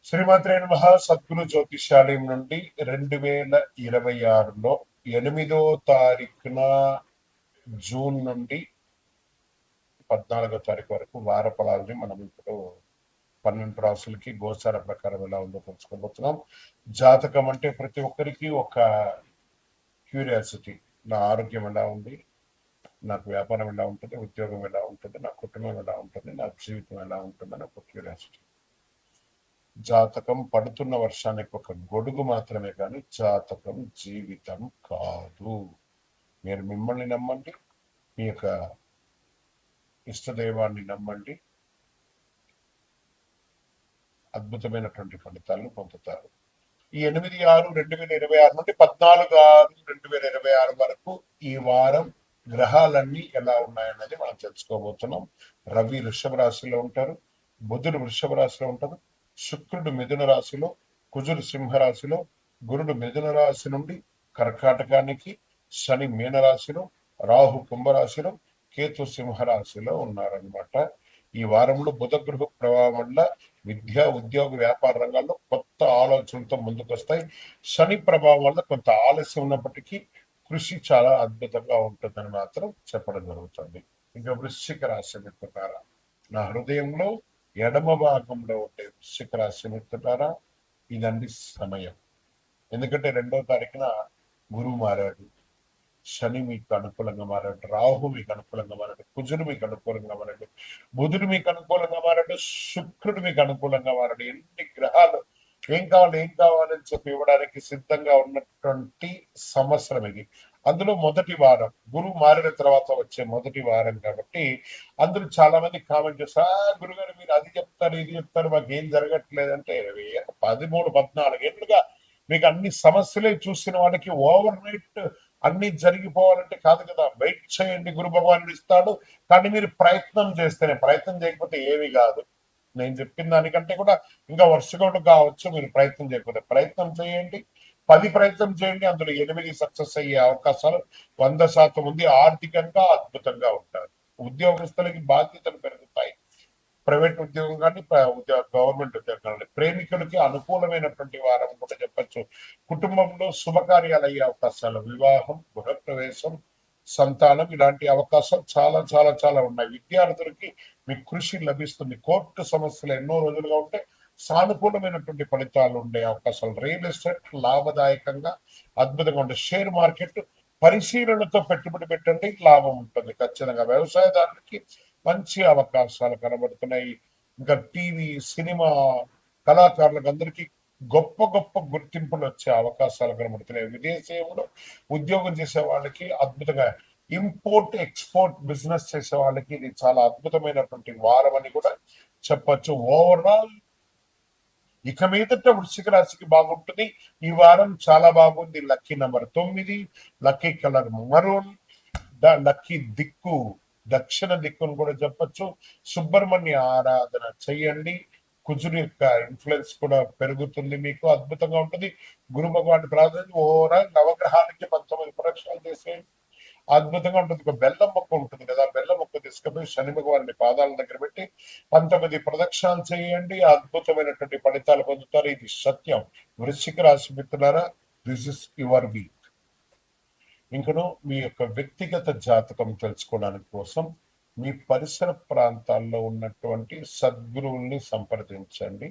శ్రీమాత్రే నమః. సద్గురు జ్యోతిష్యాలయం నుండి 2026లో 8వ తారీఖున జూన్ నుండి 14వ తారీఖు వరకు వార ఫలాలని మనం ఇప్పుడు 12 రాసులకి గోచార ప్రకారం ఎలా ఉందో తెలుసుకోబోతున్నాం. జాతకం అంటే ప్రతి ఒక్కరికి ఒక క్యూరియాసిటీ. నా ఆరోగ్యం ఎలా ఉంది, నాకు వ్యాపారం ఎలా ఉంటుంది, ఉద్యోగం ఎలా ఉంటుంది, నా కుటుంబం ఎలా ఉంటుంది, నా జీవితం ఎలా ఉంటుందని ఒక క్యూరియాసిటీ. జాతకం పడుతున్న వర్షానికి ఒక గొడుగు మాత్రమే కానీ జాతకం జీవితం కాదు. మీరు మిమ్మల్ని నమ్మండి, మీ యొక్క ఇష్టదైవాన్ని నమ్మండి, అద్భుతమైనటువంటి ఫలితాలను పొందుతారు. ఈ 8/6/2026 నుండి 14/6/2026 వరకు ఈ వారం గ్రహాలన్నీ ఎలా ఉన్నాయన్నది మనం తెలుసుకోబోతున్నాం. రవి వృషభ రాశిలో ఉంటారు, బుధుడు వృషభ రాశిలో ఉంటారు, శుక్రుడు మిథున రాశిలో, కుజుడు సింహరాశిలో, గురుడు మిథున రాశి నుండి కర్కాటకానికి, శని మీనరాశిలో, రాహు కుంభరాశిలో, కేతు సింహరాశిలో ఉన్నారనమాట. ఈ వారంలో బుధ గృహ ప్రభావం వల్ల విద్య, ఉద్యోగ, వ్యాపార రంగాల్లో కొత్త ఆలోచనలతో ముందుకు వస్తాయి. శని ప్రభావం వల్ల కొంత ఆలస్యం ఉన్నప్పటికీ కృషి చాలా అద్భుతంగా ఉంటుందని మాత్రం చెప్పడం జరుగుతుంది. ఇంకా వృశ్చిక రాశి మిత్రులారా, నా హృదయంలో ఎడమ భాగంలో ఉండే వృశ్చిక రాశి మిత్రులారా, ఇదండి సమయం. ఎందుకంటే 2వ తారీఖున గురువు మారాడు, శని మీకు అనుకూలంగా మారాడు, రాహు మీకు అనుకూలంగా మారాడు, కుజుడు మీకు అనుకూలంగా మారాడు, బుధుడు మీకు అనుకూలంగా మారాడు, శుక్రుడు మీకు అనుకూలంగా మారాడు. ఎన్ని గ్రహాలు ఏం కావాలని చెప్పి ఇవ్వడానికి సిద్ధంగా ఉన్నటువంటి సంవత్సరం ఇది. అందులో మొదటి వారం, గురువు మారిన తర్వాత వచ్చే మొదటి వారం కాబట్టి అందరూ చాలా మంది కామెంట్ చేస్తారు, గురుగారు మీరు అది చెప్తారు ఇది చెప్తారు, మాకు ఏం జరగట్లేదంటే 13-14 ఏళ్ళుగా మీకు అన్ని సమస్యలే చూసిన వాళ్ళకి ఓవర్ నైట్ అన్ని జరిగిపోవాలంటే కాదు కదా. వెయిట్ చేయండి, గురు భగవానుడు ఇస్తాడు. కానీ మీరు ప్రయత్నం చేస్తేనే, ప్రయత్నం చేయకపోతే ఏమి కాదు. నేను చెప్పిన దానికంటే కూడా ఇంకా వర్షగౌట్ కావచ్చు. మీరు ప్రయత్నం చేయకపోతే ప్రయత్నం చేయండి, 10 ప్రయత్నం చేయండి, అందులో 8 సక్సెస్ అయ్యే అవకాశాలు 100% ఉంది. ఆర్థికంగా అద్భుతంగా ఉంటారు. ఉద్యోగస్తులకి బాధ్యతలు పెరుగుతాయి. ప్రైవేట్ ఉద్యోగం కానీ గవర్నమెంట్ ఉద్యోగం కానీ. ప్రేమికులకి అనుకూలమైనటువంటి వారం కూడా చెప్పచ్చు. కుటుంబంలో శుభకార్యాలు అయ్యే అవకాశాలు, వివాహం, గృహప్రవేశం, సంతానం, ఇలాంటి అవకాశాలు చాలా చాలా చాలా ఉన్నాయి. విద్యార్థులకి మీ కృషి లభిస్తుంది. కోర్టు సమస్యలు ఎన్నో రోజులుగా ఉంటే సానుకూలమైనటువంటి ఫలితాలు ఉండే అవకాశాలు. రియల్ ఎస్టేట్ లాభదాయకంగా అద్భుతంగా ఉంటుంది. షేర్ మార్కెట్ పరిశీలనతో పెట్టుబడి పెట్టండి, లాభం ఉంటుంది ఖచ్చితంగా. వ్యవసాయదారులకి మంచి అవకాశాలు కనబడుతున్నాయి. ఇంకా టీవీ, సినిమా కళాకారులకు అందరికీ గొప్ప గొప్ప గుర్తింపులు వచ్చే అవకాశాలు కనబడుతున్నాయి. విదేశీయంలో ఉద్యోగం చేసే వాళ్ళకి అద్భుతంగా, ఇంపోర్ట్ ఎక్స్పోర్ట్ బిజినెస్ చేసే వాళ్ళకి ఇది చాలా అద్భుతమైనటువంటి వారం అని కూడా చెప్పచ్చు. ఓవరాల్ ఇక మీదట వృశ్చిక రాశికి బాగుంటుంది. ఈ వారం చాలా బాగుంది. Lucky number 9, lucky colour maroon, lucky దిక్కు దక్షిణ దిక్కును కూడా చెప్పచ్చు. సుబ్రహ్మణ్య ఆరాధన చెయ్యండి. కుజుడు యొక్క ఇన్ఫ్లుయెన్స్ కూడా పెరుగుతుంది, మీకు అద్భుతంగా ఉంటుంది. గురు భగవాన్ ప్రార్థన ఓవరాల్ నవగ్రహాలకి 19 ప్రదక్షిణాలు చేసేయండి, అద్భుతంగా ఉంటుంది. ఒక బెల్లం మొక్క ఉంటుంది కదా, బెల్లం మొక్క తీసుకుపోయి శని భగవాన్ పాదాల దగ్గర పెట్టి 19 ప్రదక్షిణాలు చేయండి, అద్భుతమైనటువంటి ఫలితాలు పొందుతారు. ఇది సత్యం. వృశ్చిక రాశి మిత్రులారా, దిస్ ఇస్ యువర్ వీక్. ఇంకను మీ యొక్క వ్యక్తిగత జాతకం తెలుసుకోవడానికి కోసం మీ పరిసర ప్రాంతాల్లో ఉన్నటువంటి సద్గురువుల్ని సంప్రదించండి.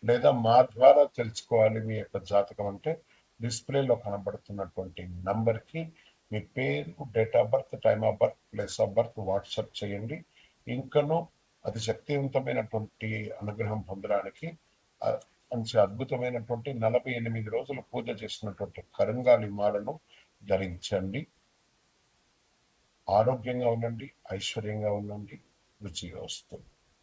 లేదా మా ద్వారా తెలుసుకోవాలి మీ యొక్క జాతకం అంటే డిస్ప్లేలో కనబడుతున్నటువంటి నంబర్కి మీ పేరు, date of birth, time of birth, place of birth WhatsApp చేయండి. ఇంకను అతి శక్తివంతమైనటువంటి అనుగ్రహం పొందడానికి మంచి అద్భుతమైనటువంటి 48 రోజులు పూజ చేసినటువంటి కరంగాలి మాలను ధరించండి. ఆరోగ్యంగా ఉండండి, ఐశ్వర్యంగా ఉండండి, రుచిగా వస్తుంది.